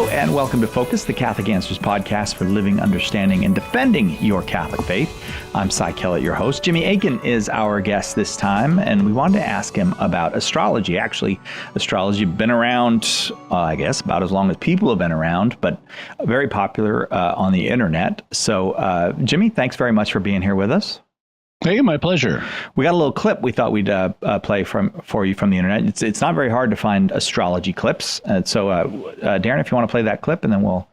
Hello and welcome to Focus, the Catholic Answers podcast for living, understanding, and defending your Catholic faith. I'm Cy Kellett, your host. Jimmy Akin is our guest this time, and we wanted to ask him about astrology. Actually, astrology has been around, I guess, about as long as people have been around, but very popular on the internet. So, Jimmy, thanks very much for being here with us. Hey, my pleasure. We got a little clip we thought we'd play for you from the internet. It's not very hard to find astrology clips. So, Darren, if you want to play that clip, and then we'll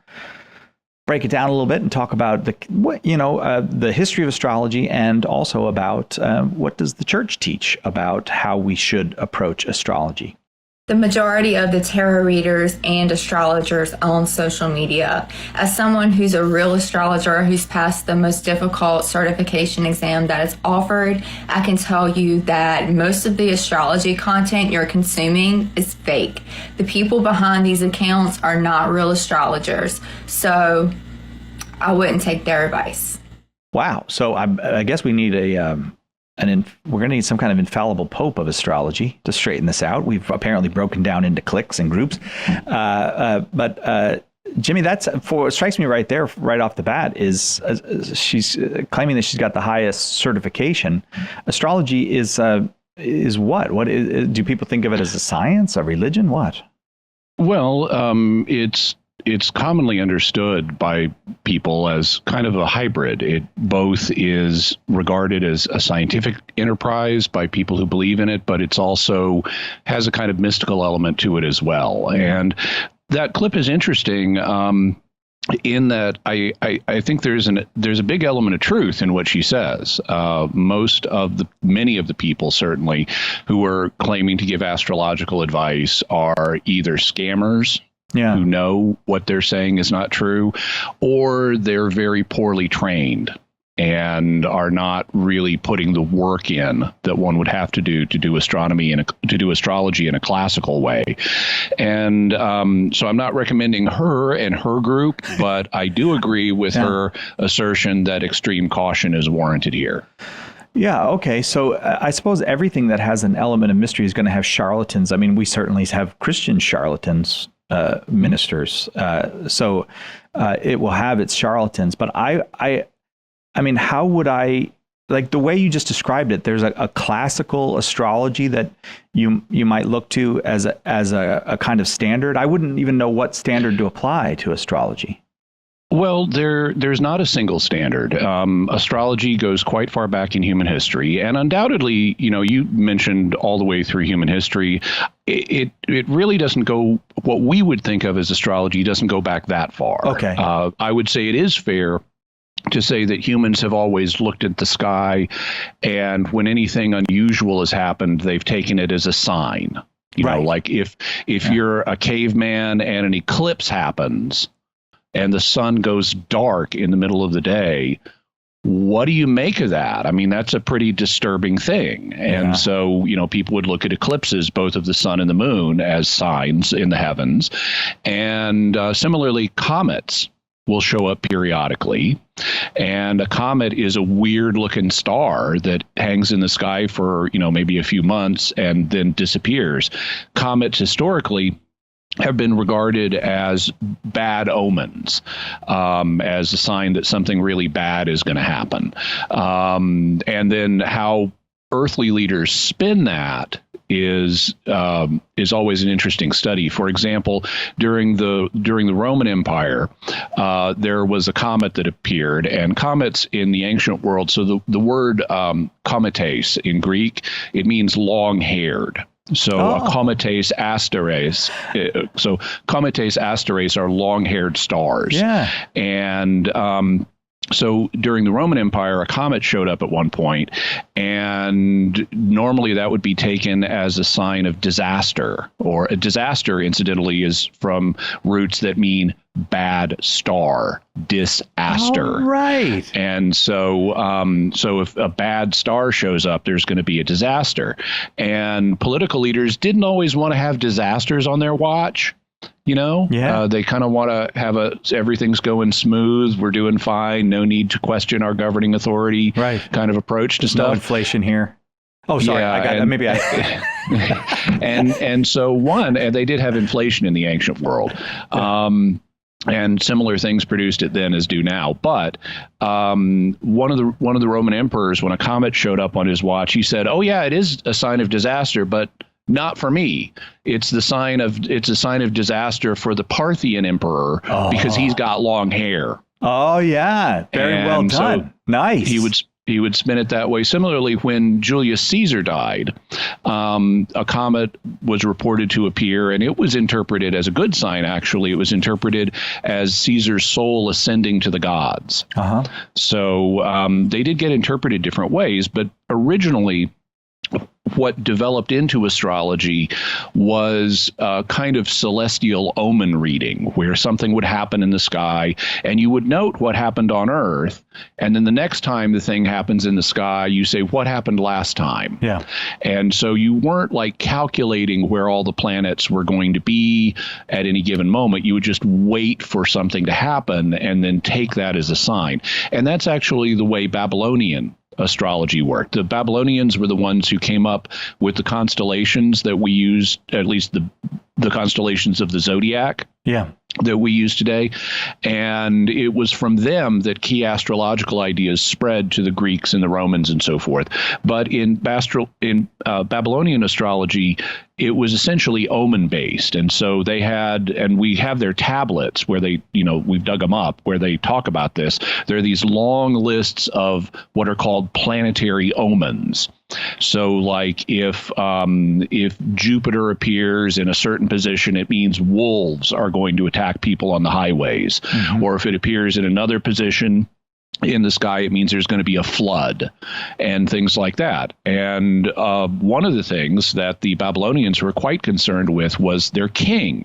break it down a little bit and talk about the history of astrology, and also about what does the church teach about how we should approach astrology. The majority of the tarot readers and astrologers on social media. As someone who's a real astrologer who's passed the most difficult certification exam that is offered, I can tell you that most of the astrology content you're consuming is fake. The people behind these accounts are not real astrologers, so I wouldn't take their advice. Wow. So I guess we need we're going to need some kind of infallible pope of astrology to straighten this out. We've apparently broken down into cliques and groups. But Jimmy, that's what strikes me right there, right off the bat, is she's claiming that she's got the highest certification. Astrology is what? What do people think of it as a science, a religion? What? Well, it's commonly understood by people as kind of a hybrid. It both is regarded as a scientific enterprise by people who believe in it, but it's also has a kind of mystical element to it as well. And that clip is interesting in that I think there's a big element of truth in what she says. Many of the people, certainly, who are claiming to give astrological advice are either scammers, who know what they're saying is not true, or they're very poorly trained and are not really putting the work in that one would have to do astronomy and to do astrology in a classical way. And so I'm not recommending her and her group, but I do agree with her assertion that extreme caution is warranted here. Yeah. Okay. So I suppose everything that has an element of mystery is going to have charlatans. I mean, we certainly have Christian charlatans. Ministers. So it will have its charlatans. But I mean, how would I, like the way you just described it, there's a classical astrology that you might look to as a kind of standard. I wouldn't even know what standard to apply to astrology. Well, there's not a single standard. Astrology goes quite far back in human history, and undoubtedly, you mentioned all the way through human history. It really doesn't go, what we would think of as astrology doesn't go back that far. Okay. I would say it is fair to say that humans have always looked at the sky, and when anything unusual has happened, they've taken it as a sign. You know, like if you're a caveman and an eclipse happens, and the sun goes dark in the middle of the day, what do you make of that? I mean, that's a pretty disturbing thing. And so, people would look at eclipses, both of the sun and the moon, as signs in the heavens. And similarly, comets will show up periodically. And a comet is a weird looking star that hangs in the sky for, maybe a few months and then disappears. Comets historically have been regarded as bad omens, as a sign that something really bad is going to happen. And then how earthly leaders spin that is always an interesting study. For example, during the Roman Empire, there was a comet that appeared, and comets in the ancient world. So the word kometes in Greek, it means long-haired. So cometes asteres. So cometes asteres are long-haired stars. Yeah. And so during the Roman Empire, a comet showed up at one point, and normally that would be taken as a sign of disaster. Or a disaster, incidentally, is from roots that mean bad star, disaster. Oh, right. And so if a bad star shows up, there's going to be a disaster. And political leaders didn't always want to have disasters on their watch. They kind of want to have everything's going smooth, we're doing fine, no need to question our governing authority kind of approach to stuff. No inflation here. Oh, sorry. Yeah, I got and, maybe I. and so and they did have inflation in the ancient world. And similar things produced it then as do now. But one of the Roman emperors, when a comet showed up on his watch, he said, "Oh yeah, it is a sign of disaster, but not for me. It's a sign of disaster for the Parthian emperor because he's got long hair." Oh yeah, very well done. So nice. He would spin it that way. Similarly, when Julius Caesar died, a comet was reported to appear, and it was interpreted as a good sign, actually. It was interpreted as Caesar's soul ascending to the gods. So they did get interpreted different ways, but originally, what developed into astrology was a kind of celestial omen reading, where something would happen in the sky and you would note what happened on Earth. And then the next time the thing happens in the sky, you say, what happened last time? Yeah. And so you weren't like calculating where all the planets were going to be at any given moment. You would just wait for something to happen and then take that as a sign. And that's actually the way Babylonian astrology worked. The Babylonians were the ones who came up with the constellations that we use, at least the constellations of the zodiac. Yeah. That we use today. And it was from them that key astrological ideas spread to the Greeks and the Romans and so forth. But in Babylonian astrology, it was essentially omen based. And so they had, and we have their tablets where they, we've dug them up, where they talk about this. There are these long lists of what are called planetary omens. So like if Jupiter appears in a certain position, it means wolves are going to attack people on the highways. Or if it appears in another position in the sky, it means there's going to be a flood and things like that. And one of the things that the Babylonians were quite concerned with was their king.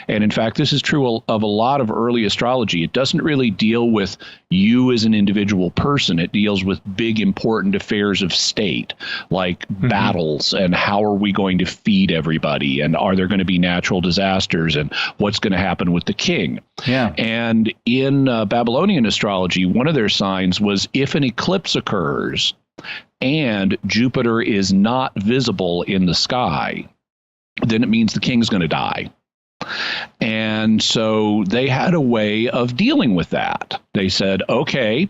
And in fact, this is true of a lot of early astrology. It doesn't really deal with you as an individual person. It deals with big, important affairs of state, like battles and how are we going to feed everybody? And are there going to be natural disasters? And what's going to happen with the king? Yeah. And in Babylonian astrology, one of their signs was if an eclipse occurs and Jupiter is not visible in the sky, then it means the king's going to die. And so they had a way of dealing with that. They said, okay,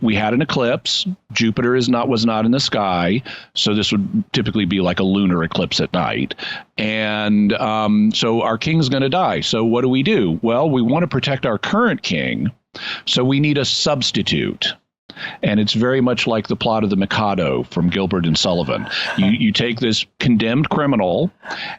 we had an eclipse. Jupiter was not in the sky. So this would typically be like a lunar eclipse at night. And so our king's going to die. So what do? Well, we want to protect our current king. So we need a substitute. And it's very much like the plot of the Mikado from Gilbert and Sullivan. You take this condemned criminal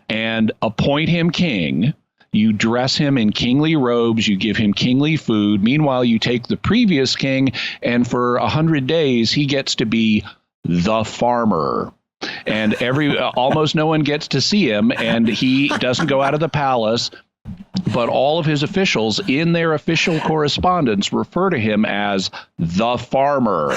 and appoint him king. You dress him in kingly robes. You give him kingly food. Meanwhile, you take the previous king, and for 100 days, he gets to be the farmer. And almost no one gets to see him, and he doesn't go out of the palace. But all of his officials in their official correspondence refer to him as the farmer.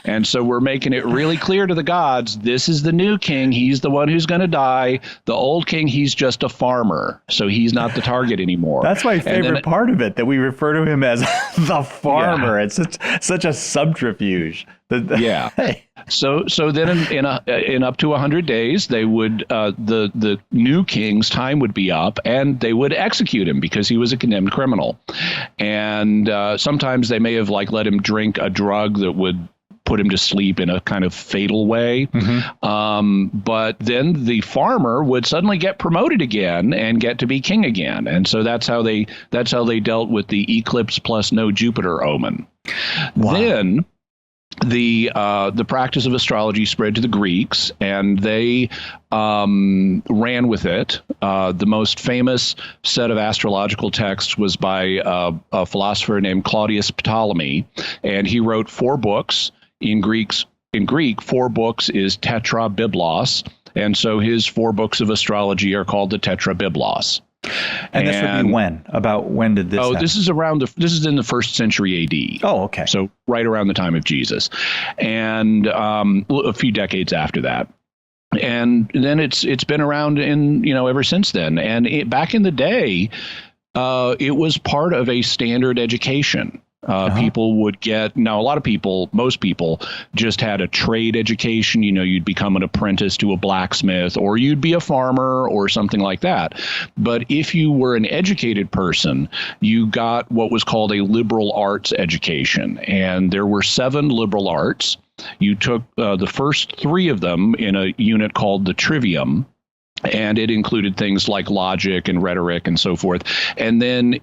And so we're making it really clear to the gods, this is the new king. He's the one who's going to die. The old king, he's just a farmer. So he's not the target anymore. That's my favorite part of it, that we refer to him as the farmer. Yeah. It's such a subterfuge. Yeah. So then in up to 100 days, they would the new king's time would be up, and they would execute him because he was a condemned criminal. And sometimes they may have let him drink a drug that would put him to sleep in a kind of fatal way. But then the farmer would suddenly get promoted again and get to be king again. And so that's how they dealt with the eclipse plus no Jupiter omen. Wow. Then the practice of astrology spread to the Greeks, and they ran with it. The most famous set of astrological texts was by a philosopher named Claudius Ptolemy, and he wrote 4 books. In Greek, 4 books is tetrabiblos, and so his 4 books of astrology are called the tetrabiblos. And this would be when? About when did this happen? This is in the 1st century AD. Oh, okay. So right around the time of Jesus, and a few decades after that. And then it's been around ever since then. And back in the day, it was part of a standard education. People would get, now a lot of people, most people just had a trade education. You'd become an apprentice to a blacksmith, or you'd be a farmer or something like that. But if you were an educated person, you got what was called a liberal arts education. And there were 7 liberal arts. You took the first 3 of them in a unit called the trivium. And it included things like logic and rhetoric and so forth. And then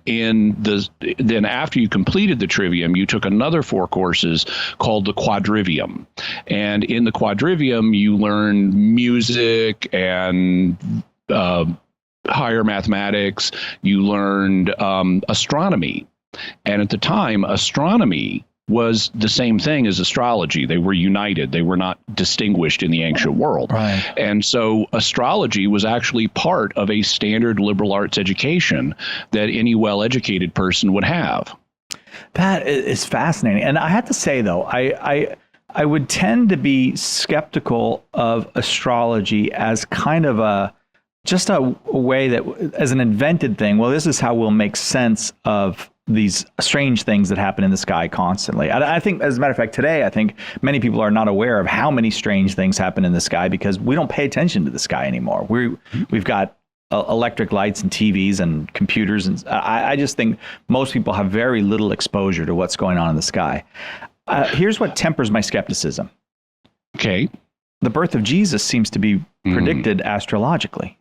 after you completed the trivium, you took another 4 courses called the quadrivium. And in the quadrivium, you learned music and higher mathematics. You learned astronomy. And at the time, astronomy was the same thing as astrology. They were united. They were not distinguished in the ancient world. Right. And so astrology was actually part of a standard liberal arts education that any well-educated person would have. That is fascinating. And I have to say, though, I would tend to be skeptical of astrology as kind of just a way that, as an invented thing, well, this is how we'll make sense of these strange things that happen in the sky constantly. I think, as a matter of fact, today, I think many people are not aware of how many strange things happen in the sky because we don't pay attention to the sky anymore. We've got electric lights and TVs and computers. And I just think most people have very little exposure to what's going on in the sky. Here's what tempers my skepticism. Okay. The birth of Jesus seems to be predicted astrologically.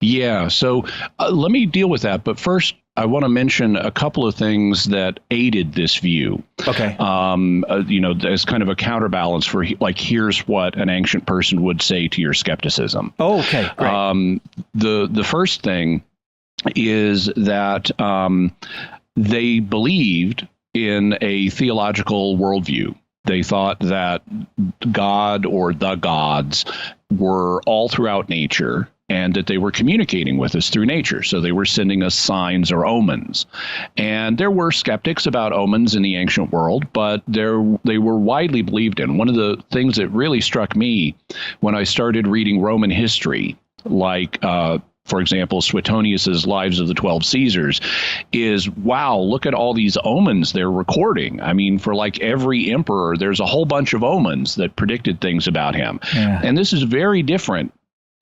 Yeah. So let me deal with that. But first, I want to mention a couple of things that aided this view. Okay. As kind of a counterbalance for here's what an ancient person would say to your skepticism. Oh, okay. Great. The first thing is that they believed in a theological worldview. They thought that God or the gods were all throughout nature, and that they were communicating with us through nature. So they were sending us signs or omens. And there were skeptics about omens in the ancient world, but they were widely believed in. One of the things that really struck me when I started reading Roman history, like, for example, Suetonius's Lives of the 12 Caesars, is, wow, look at all these omens they're recording. I mean, for like every emperor, there's a whole bunch of omens that predicted things about him. Yeah. And this is very different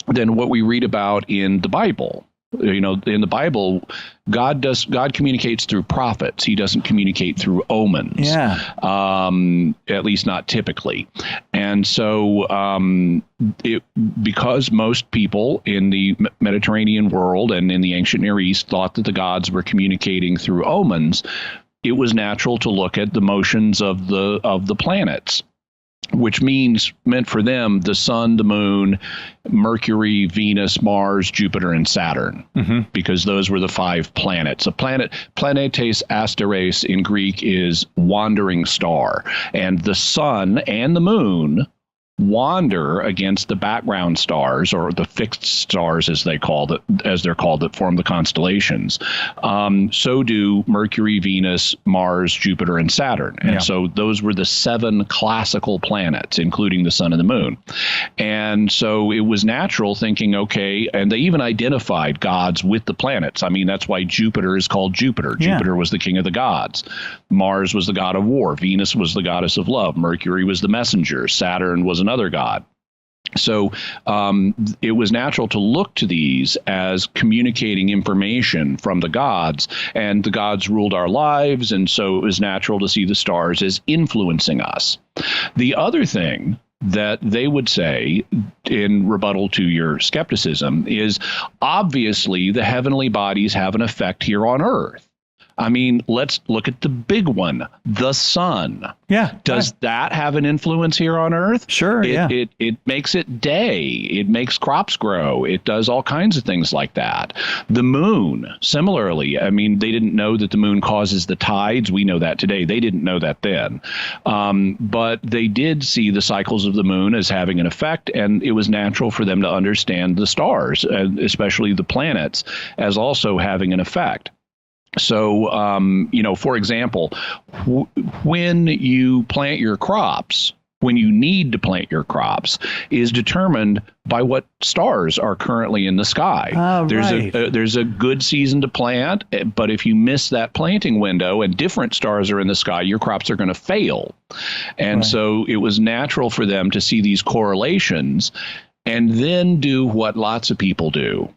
than what we read about in the Bible. In the Bible, God communicates through prophets. He doesn't communicate through omens. Yeah. At least not typically. And so because most people in the Mediterranean world and in the ancient Near East thought that the gods were communicating through omens, it was natural to look at the motions of the planets, which meant for them the sun, the moon, Mercury, Venus, Mars, Jupiter, and Saturn, because those were the 5 planets. A planet, planetes asteres in Greek, is wandering star, and the sun and the moon wander against the background stars, or the fixed stars as they're called that form the constellations. So do Mercury, Venus, Mars, Jupiter, and Saturn. And so those were the 7 classical planets, including the sun and the moon. And so it was natural thinking, okay, and they even identified gods with the planets. I mean, that's why Jupiter is called Jupiter. Jupiter was the king of the gods. Mars was the god of war. Venus was the goddess of love. Mercury was the messenger. Saturn was another god. So it was natural to look to these as communicating information from the gods, and the gods ruled our lives, and so it was natural to see the stars as influencing us. The other thing that they would say in rebuttal to your skepticism is, obviously the heavenly bodies have an effect here on Earth. I mean, let's look at the big one, the sun. Yeah. Does that have an influence here on Earth? Sure, It makes it day. It makes crops grow. It does all kinds of things like that. The moon, similarly, I mean, they didn't know that the moon causes the tides. We know that today. They didn't know that then. But they did see the cycles of the moon as having an effect, and it was natural for them to understand the stars, especially the planets, as also having an effect. So, for example, when you plant your crops, when you need to plant your crops is determined by what stars are currently in the sky. There's a good season to plant, but if you miss that planting window and different stars are in the sky, your crops are going to fail. And so it was natural for them to see these correlations and then do what lots of people do,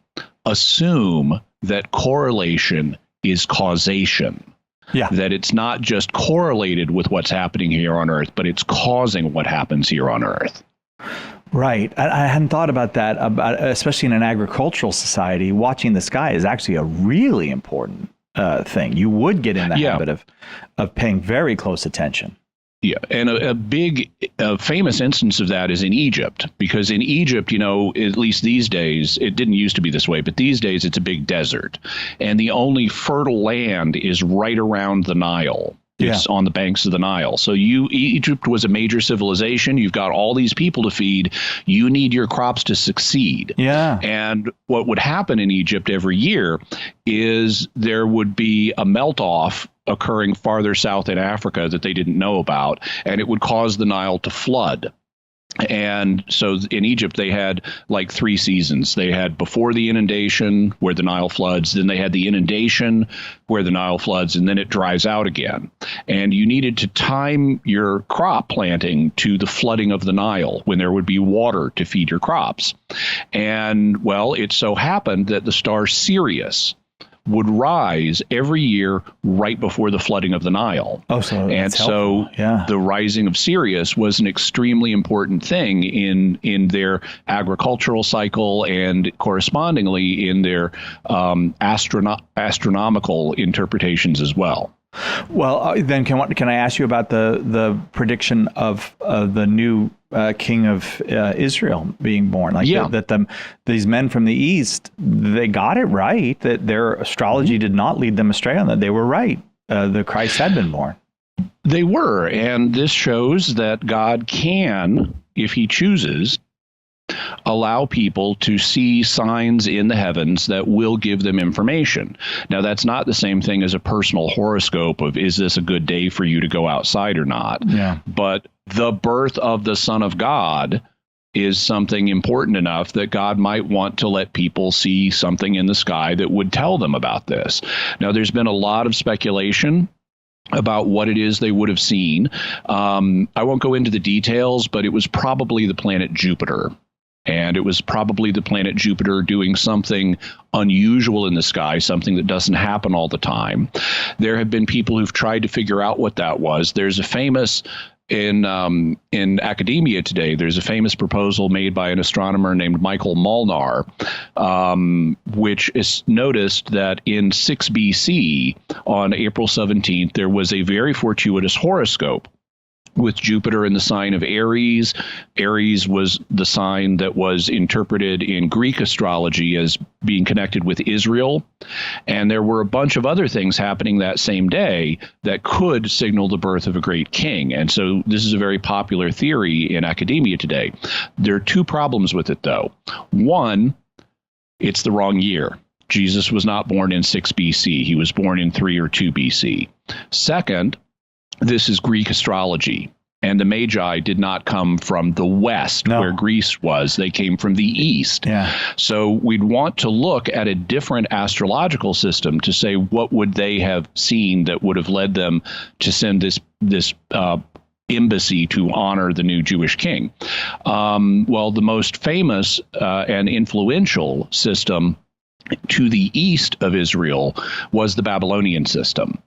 assume that correlation is causation. Yeah. That it's not just correlated with what's happening here on Earth, but it's causing what happens here on Earth. Right. I hadn't thought about that, especially in an agricultural society. Watching the sky is actually a really important thing. You would get in the habit of paying very close attention. Yeah, and a big famous instance of that is in Egypt, because in Egypt, you know, at least these days, it didn't used to be this way, but these days it's a big desert. And the only fertile land is right around the Nile. It's on the banks of the Nile. So Egypt was a major civilization. You've got all these people to feed. You need your crops to succeed. Yeah. And what would happen in Egypt every year is there would be a melt-off occurring farther south in Africa that they didn't know about, and it would cause the Nile to flood. And so in Egypt, they had like 3 seasons. They had before the inundation, where the Nile floods, then they had the inundation, where the Nile floods, and then it dries out again. And you needed to time your crop planting to the flooding of the Nile, when there would be water to feed your crops. And, well, it so happened that the star Sirius would rise every year right before the flooding of the Nile. Oh, so that's helpful. The rising of Sirius was an extremely important thing in their agricultural cycle and correspondingly in their astronomical interpretations as well. Well, then can I ask you about the prediction of the new king of Israel being born? These men from the East, they got it right, that their astrology did not lead them astray on that. They were right. The Christ had been born. They were. And this shows that God can, if he chooses, allow people to see signs in the heavens that will give them information. Now, that's not the same thing as a personal horoscope of, is this a good day for you to go outside or not? Yeah. But the birth of the Son of God is something important enough that God might want to let people see something in the sky that would tell them about this. Now, there's been a lot of speculation about what it is they would have seen. I won't go into the details, but it was probably the planet Jupiter. And it was probably the planet Jupiter doing something unusual in the sky, something that doesn't happen all the time. There have been people who've tried to figure out what that was. There's a famous, in academia today, there's a famous proposal made by an astronomer named Michael Molnar, which is noticed that in 6 BC, on April 17th, there was a very fortuitous horoscope with Jupiter in the sign of Aries. Aries was the sign that was interpreted in Greek astrology as being connected with Israel. And there were a bunch of other things happening that same day that could signal the birth of a great king. And so this is a very popular theory in academia today. There are 2 problems with it, though. One, it's the wrong year. Jesus was not born in 6 BC. He was born in 3 or 2 BC. Second, this is Greek astrology, and the Magi did not come from the West, where Greece was. They came from the East. Yeah. So we'd want to look at a different astrological system to say what would they have seen that would have led them to send this embassy to honor the new Jewish king. Well, the most famous and influential system to the east of Israel was the Babylonian system.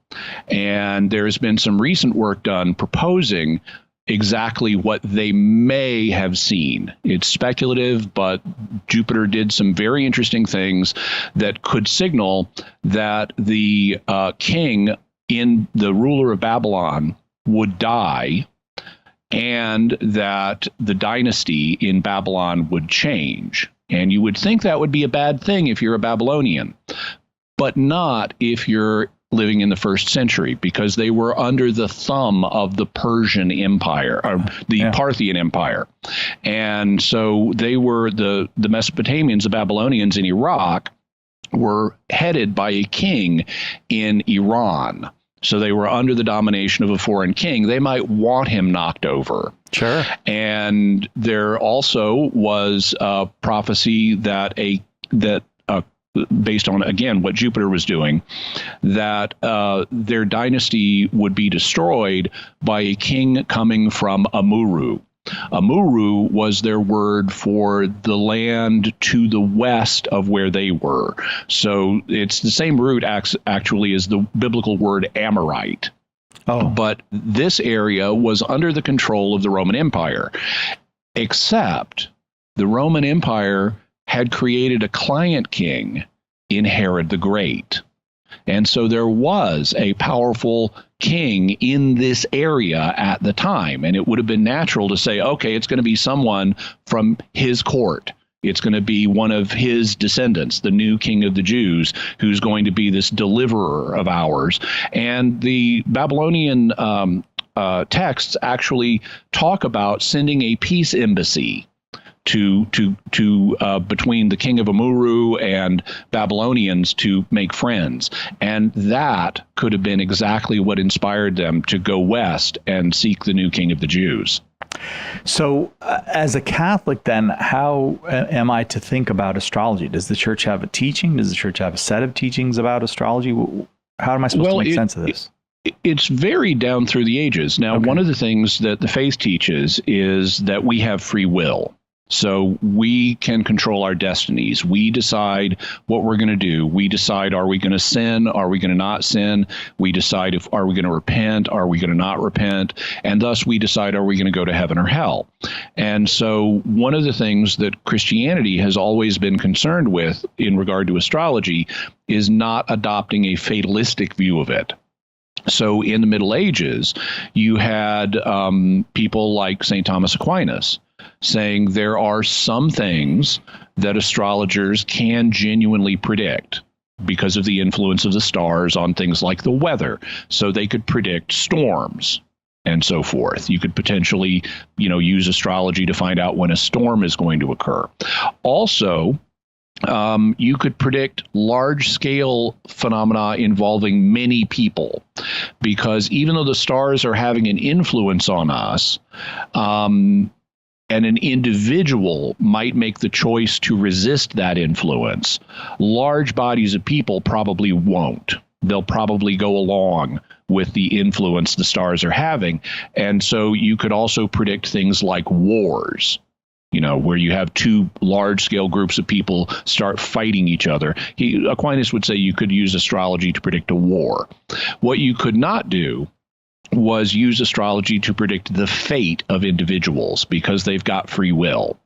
And there's been some recent work done proposing exactly what they may have seen. It's speculative, but Jupiter did some very interesting things that could signal that the king in the ruler of Babylon would die, and that the dynasty in Babylon would change. And you would think that would be a bad thing if you're a Babylonian, but not if you're living in the 1st century, because they were under the thumb of the Persian Empire, or the Parthian Empire. And so they were the Mesopotamians, the Babylonians in Iraq, were headed by a king in Iran. So they were under the domination of a foreign king. They might want him knocked over. Sure. And there also was a prophecy that based on, again, what Jupiter was doing, that their dynasty would be destroyed by a king coming from Amuru. Amuru was their word for the land to the west of where they were. So it's the same root actually as the biblical word Amorite. Oh. But this area was under the control of the Roman Empire, except the Roman Empire had created a client king in Herod the Great. And so there was a powerful king in this area at the time. And it would have been natural to say, okay, it's going to be someone from his court. It's going to be one of his descendants, the new king of the Jews, who's going to be this deliverer of ours. And the Babylonian texts actually talk about sending a peace embassy to between the king of Amuru and Babylonians to make friends. And that could have been exactly what inspired them to go west and seek the new king of the Jews. So as a Catholic, then, how am I to think about astrology? Does the church have a teaching? Does the church have a set of teachings about astrology? How am I supposed to make sense of this? It's varied down through the ages. Now, one of the things that the faith teaches is that we have free will. So we can control our destinies. We decide what we're going to do. We decide, are we going to sin? Are we going to not sin? We decide are we going to repent? Are we going to not repent? And thus we decide, are we going to go to heaven or hell? And so one of the things that Christianity has always been concerned with in regard to astrology is not adopting a fatalistic view of it. So in the Middle Ages, you had people like St. Thomas Aquinas saying there are some things that astrologers can genuinely predict because of the influence of the stars on things like the weather. So they could predict storms and so forth. You could potentially, use astrology to find out when a storm is going to occur. Also, you could predict large-scale phenomena involving many people, because even though the stars are having an influence on us, and an individual might make the choice to resist that influence, large bodies of people probably won't. They'll probably go along with the influence the stars are having. And so you could also predict things like wars, where you have two large-scale groups of people start fighting each other. Aquinas would say you could use astrology to predict a war. What you could not do was use astrology to predict the fate of individuals because they've got free will.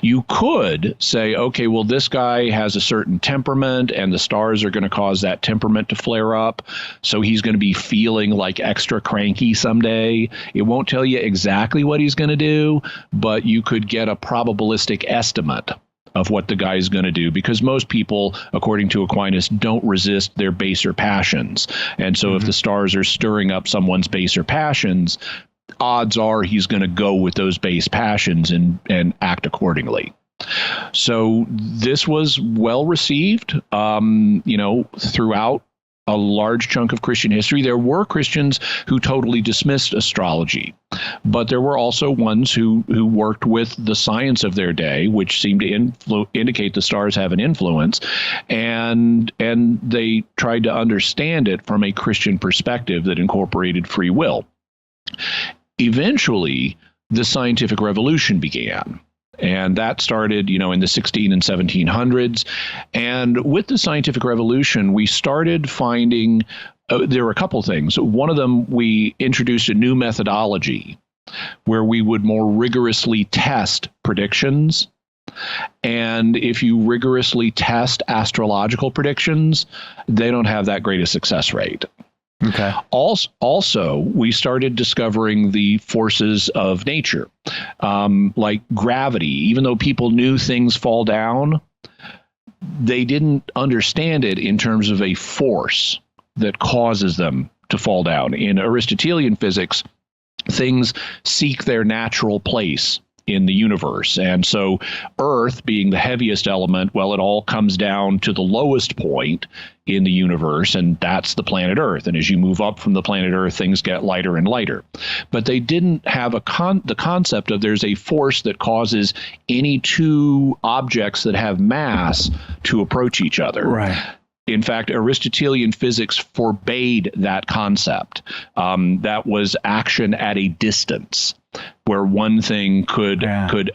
You could say, okay, well, this guy has a certain temperament and the stars are going to cause that temperament to flare up. So he's going to be feeling like extra cranky someday. It won't tell you exactly what he's going to do, but you could get a probabilistic estimate of what the guy is going to do, because most people, according to Aquinas, don't resist their baser passions. And so if the stars are stirring up someone's baser passions, odds are he's going to go with those base passions and act accordingly. So this was well received, throughout a large chunk of Christian history. There were Christians who totally dismissed astrology, but there were also ones who worked with the science of their day, which seemed to indicate the stars have an influence, and they tried to understand it from a Christian perspective that incorporated free will. Eventually, the scientific revolution began. And that started, in the 16 and 1700s. And with the scientific revolution, we started finding there were a couple things. One of them, we introduced a new methodology where we would more rigorously test predictions. And if you rigorously test astrological predictions, they don't have that great a success rate. Okay. Also, we started discovering the forces of nature, like gravity. Even though people knew things fall down, they didn't understand it in terms of a force that causes them to fall down. In Aristotelian physics, things seek their natural place in the universe. And so Earth being the heaviest element, well, it all comes down to the lowest point in the universe, and that's the planet Earth. And as you move up from the planet Earth, things get lighter and lighter. But they didn't have the concept of there's a force that causes any two objects that have mass to approach each other. Right. In fact, Aristotelian physics forbade that concept. That was action at a distance, where one thing could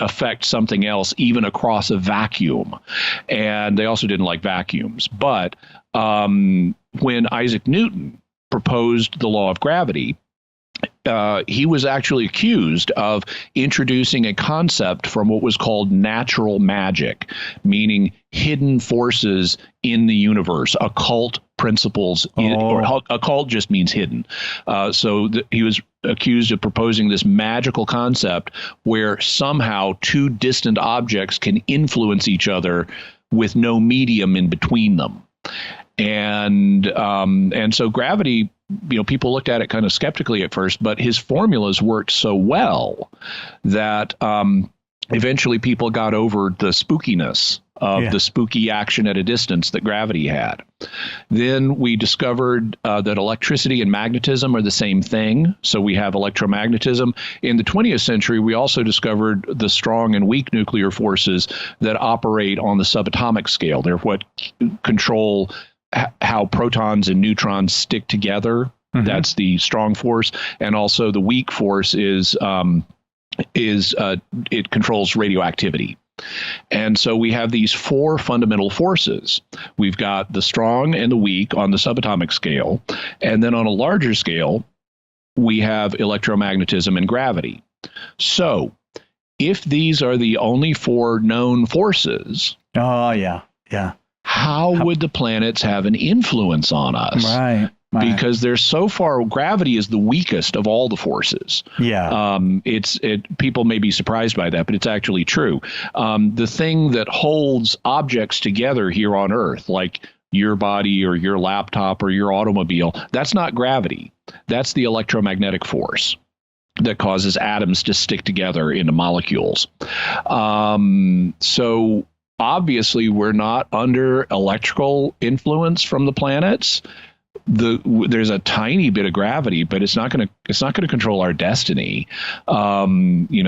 affect something else even across a vacuum. And they also didn't like vacuums. But when Isaac Newton proposed the law of gravity, he was actually accused of introducing a concept from what was called natural magic, meaning hidden forces in the universe, occult principles, or occult just means hidden. So he was accused of proposing this magical concept where somehow two distant objects can influence each other with no medium in between them. And so gravity, people looked at it kind of skeptically at first, but his formulas worked so well that eventually people got over the spookiness of the spooky action at a distance that gravity had. Then we discovered that electricity and magnetism are the same thing. So we have electromagnetism. In the 20th century, we also discovered the strong and weak nuclear forces that operate on the subatomic scale. They're what control how protons and neutrons stick together. Mm-hmm. That's the strong force. And also the weak force is it controls radioactivity. And so we have these four fundamental forces. We've got the strong and the weak on the subatomic scale. And then on a larger scale, we have electromagnetism and gravity. So if these are the only four known forces, how would the planets have an influence on us? Right. Because they're so far, gravity is the weakest of all the forces. Yeah. People may be surprised by that, but it's actually true. The thing that holds objects together here on Earth, like your body or your laptop or your automobile, that's not gravity. That's the electromagnetic force that causes atoms to stick together into molecules. So obviously, we're not under electrical influence from the planets. There's a tiny bit of gravity, but it's not going to control our destiny. The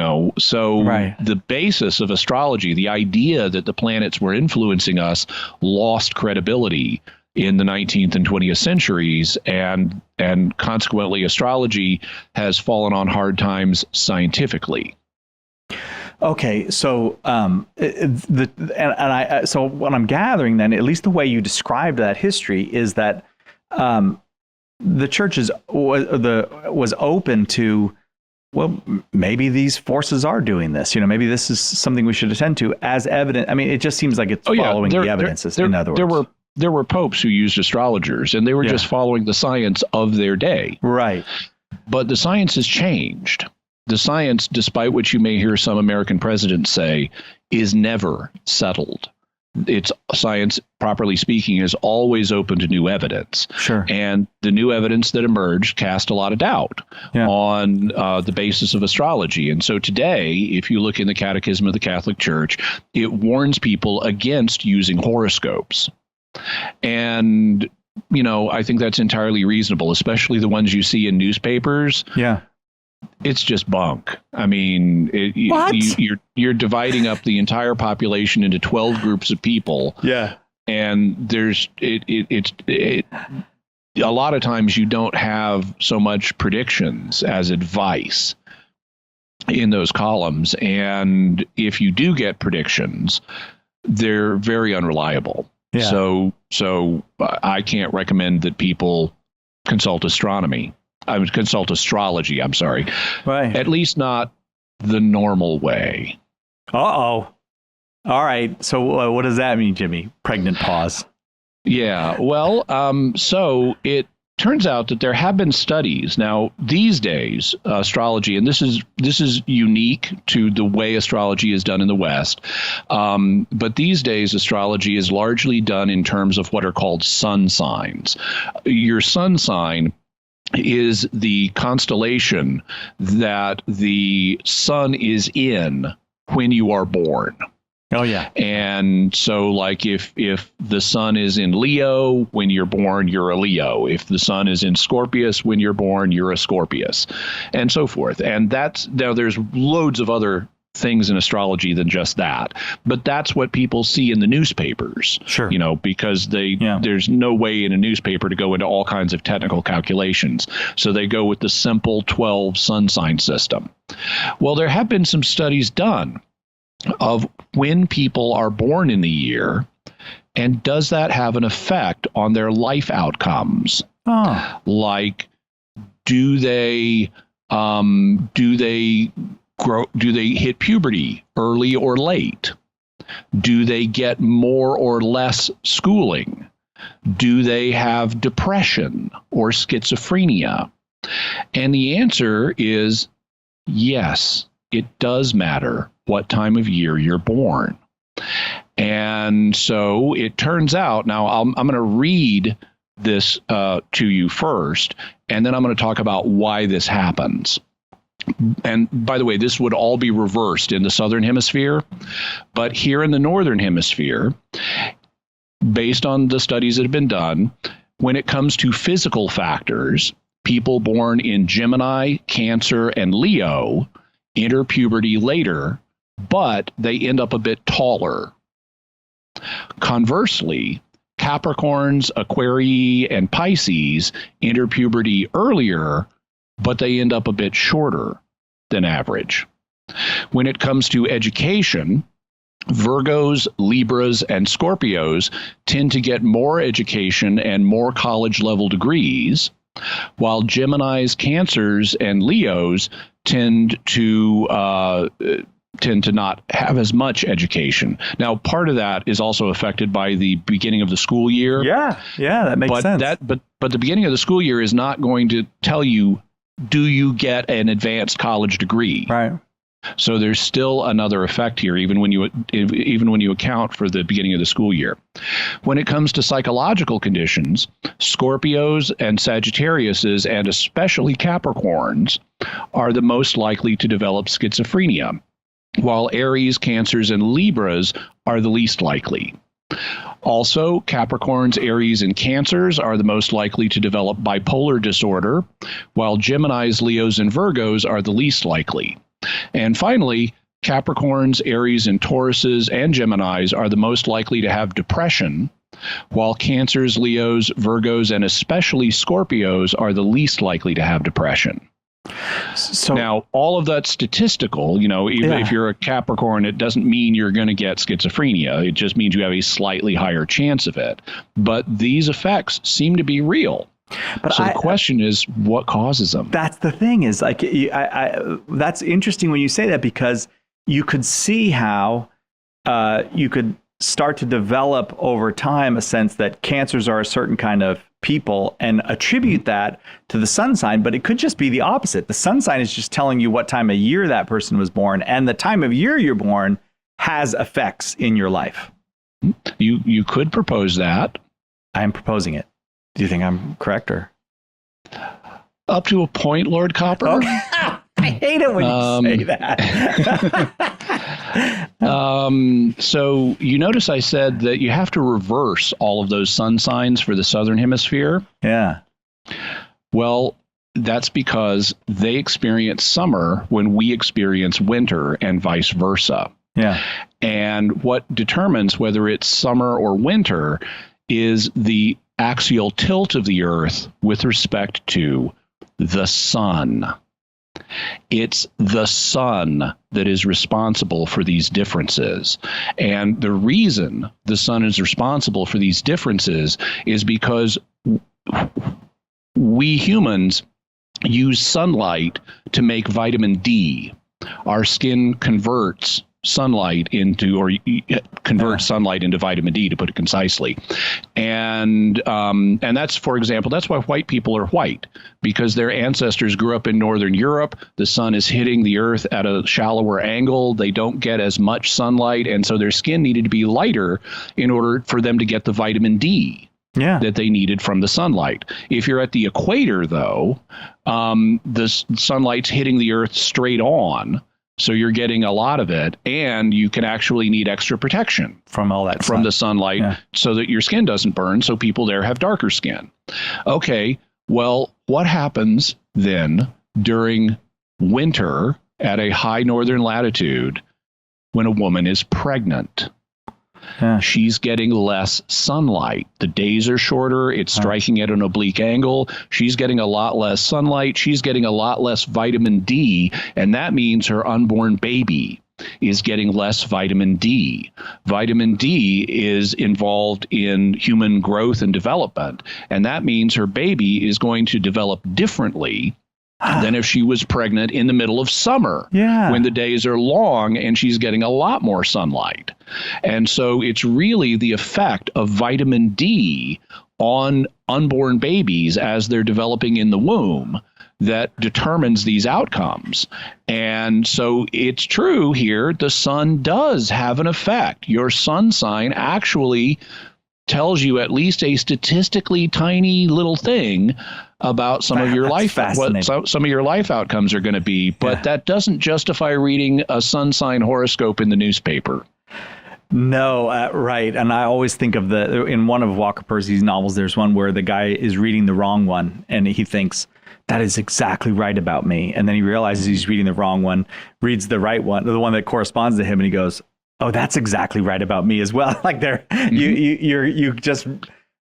basis of astrology, the idea that the planets were influencing us, lost credibility in the 19th and 20th centuries, and consequently, astrology has fallen on hard times scientifically. Okay, so so what I'm gathering then, at least the way you described that history, is that the church was open to, well, maybe these forces are doing this. Maybe this is something we should attend to as evident. I mean, it just seems like it's following the evidence. In other words, there were popes who used astrologers, and they were just following the science of their day. Right. But the science has changed. The science, despite what you may hear some American presidents say, is never settled. It's science, properly speaking, is always open to new evidence. Sure. And the new evidence that emerged cast a lot of doubt on the basis of astrology. And so today, if you look in the Catechism of the Catholic Church, it warns people against using horoscopes. And, I think that's entirely reasonable, especially the ones you see in newspapers. Yeah. It's just bunk. I mean, you're dividing up the entire population into 12 groups of people. Yeah. And there's a lot of times you don't have so much predictions as advice in those columns. And if you do get predictions, they're very unreliable. Yeah. So I can't recommend that people consult astrology. I'm sorry. Right. At least not the normal way. All right. So what does that mean, Jimmy? Pregnant pause. Yeah. Well, so it turns out that there have been studies. Now, these days, astrology, and this is unique to the way astrology is done in the West, but these days, astrology is largely done in terms of what are called sun signs. Your sun sign is the constellation that the sun is in when you are born. Oh, yeah. And so, like, if the sun is in Leo when you're born, you're a Leo. If the sun is in Scorpius when you're born, you're a Scorpius, and so forth. And now there's loads of other things in astrology than just that. But that's what people see in the newspapers. Sure. Because there's no way in a newspaper to go into all kinds of technical calculations. So they go with the simple 12 sun sign system. Well, there have been some studies done of when people are born in the year, and does that have an effect on their life outcomes? Oh. Like, do they grow? Do they hit puberty early or late? Do they get more or less schooling? Do they have depression or schizophrenia? And the answer is yes, it does matter what time of year you're born. And so it turns out, now I'm going to read this to you first, and then I'm going to talk about why this happens. And by the way, this would all be reversed in the southern hemisphere, but here in the northern hemisphere, based on the studies that have been done, when it comes to physical factors, people born in Gemini, Cancer, and Leo enter puberty later, but they end up a bit taller. Conversely, Capricorns, Aquarii, and Pisces enter puberty earlier, but they end up a bit shorter than average. When it comes to education, Virgos, Libras, and Scorpios tend to get more education and more college-level degrees, while Geminis, Cancers, and Leos tend to not have as much education. Now, part of that is also affected by the beginning of the school year. Yeah, that makes sense. But the beginning of the school year is not going to tell you, do you get an advanced college degree? Right. So there's still another effect here, even when you account for the beginning of the school year. When it comes to psychological conditions, Scorpios and Sagittariuses, and especially Capricorns, are the most likely to develop schizophrenia, while Aries, Cancers, and Libras are the least likely. Also, Capricorns, Aries, and Cancers are the most likely to develop bipolar disorder, while Geminis, Leos, and Virgos are the least likely. And finally, Capricorns, Aries, and Tauruses, and Geminis are the most likely to have depression, while Cancers, Leos, Virgos, and especially Scorpios are the least likely to have depression. So now, all of that's statistical. Even if you're a Capricorn, it doesn't mean you're going to get schizophrenia. It just means you have a slightly higher chance of it. But these effects seem to be real. But so the question is, what causes them? That's the thing, is like, that's interesting when you say that, because you could see how you could start to develop over time a sense that Cancers are a certain kind of people and attribute that to the sun sign, but it could just be the opposite. The sun sign is just telling you what time of year that person was born, and the time of year you're born has effects in your life. You could propose that. I'm proposing it. Do you think I'm correct, or? Up to a point, Lord Copper. Okay. I hate it when you say that. So you notice I said that you have to reverse all of those sun signs for the southern hemisphere. Yeah. Well, that's because they experience summer when we experience winter, and vice versa. Yeah. And what determines whether it's summer or winter is the axial tilt of the Earth with respect to the sun. It's the sun that is responsible for these differences. And the reason the sun is responsible for these differences is because we humans use sunlight to make vitamin D. Our skin converts sunlight into vitamin D, to put it concisely. And that's, for example, that's why white people are white, because their ancestors grew up in Northern Europe. The sun is hitting the earth at a shallower angle. They don't get as much sunlight, and so their skin needed to be lighter in order for them to get the vitamin D. that they needed from the sunlight. If you're at the equator, though, the sunlight's hitting the Earth straight on, so you're getting a lot of it, and you can actually need extra protection from all that from the sunlight so that your skin doesn't burn, so people there have darker skin. Okay, well, what happens then during winter at a high northern latitude when a woman is pregnant? She's getting less sunlight. The days are shorter. It's striking at an oblique angle. She's getting a lot less sunlight. She's getting a lot less vitamin D, and that means her unborn baby is getting less vitamin D. Vitamin D is involved in human growth and development, and that means her baby is going to develop differently than if she was pregnant in the middle of summer when the days are long and she's getting a lot more sunlight. And so it's really the effect of vitamin D on unborn babies as they're developing in the womb that determines these outcomes. And so it's true here, the sun does have an effect. Your sun sign actually tells you at least a statistically tiny little thing about some of your life, what some of your life outcomes are going to be. But that doesn't justify reading a sun sign horoscope in the newspaper. No, right. And I always think of in one of Walker Percy's novels, there's one where the guy is reading the wrong one and he thinks, that is exactly right about me. And then he realizes he's reading the wrong one, reads the right one, the one that corresponds to him, and he goes, oh, that's exactly right about me as well. Like you just,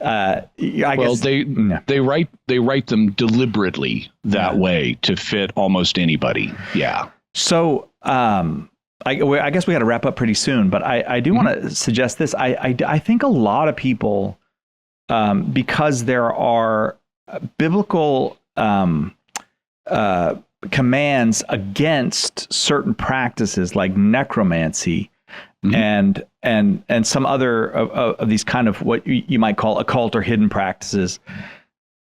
I guess. They write them deliberately that way to fit almost anybody. Yeah. So, I guess we got to wrap up pretty soon, but I do want to suggest this. I think a lot of people, because there are biblical commands against certain practices like necromancy and some other of these kind of what you might call occult or hidden practices.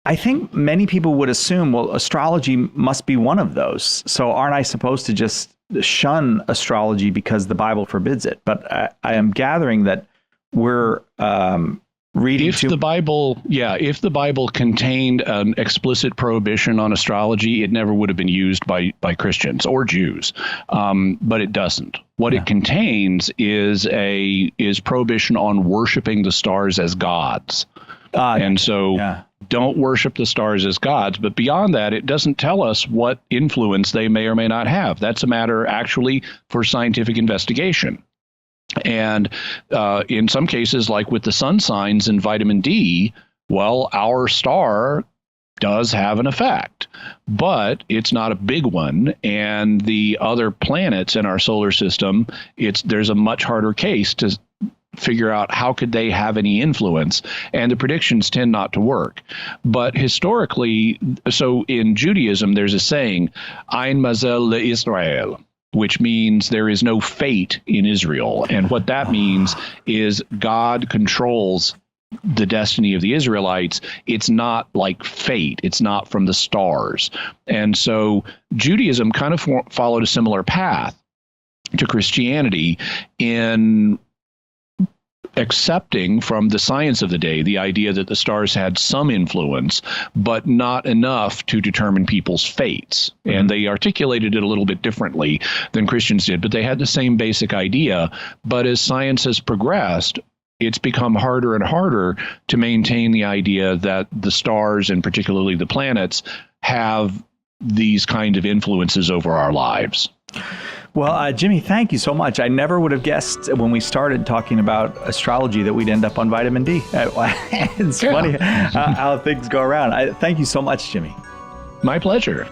I think many people would assume, well, astrology must be one of those. So aren't I supposed to just shun astrology because the Bible forbids it? But I am gathering that we're reading. If the Bible contained an explicit prohibition on astrology, it never would have been used by Christians or Jews. But it doesn't. What it contains is prohibition on worshiping the stars as gods. Don't worship the stars as gods. But beyond that, it doesn't tell us what influence they may or may not have. That's a matter actually for scientific investigation. And in some cases, like with the sun signs and vitamin D, well, our star does have an effect, but it's not a big one. And the other planets in our solar system, there's a much harder case to figure out how could they have any influence, and the predictions tend not to work. But historically, so in Judaism, there's a saying, Ein Mazel le'Israel, which means there is no fate in Israel. And what that means is God controls the destiny of the Israelites. It's not like fate. It's not from the stars. And so Judaism kind of followed a similar path to Christianity in accepting from the science of the day the idea that the stars had some influence, but not enough to determine people's fates. And they articulated it a little bit differently than Christians did, but they had the same basic idea. But as science has progressed, it's become harder and harder to maintain the idea that the stars, and particularly the planets, have these kind of influences over our lives. Well, Jimmy, thank you so much. I never would have guessed when we started talking about astrology that we'd end up on vitamin D. It's funny how things go around. Thank you so much, Jimmy. My pleasure.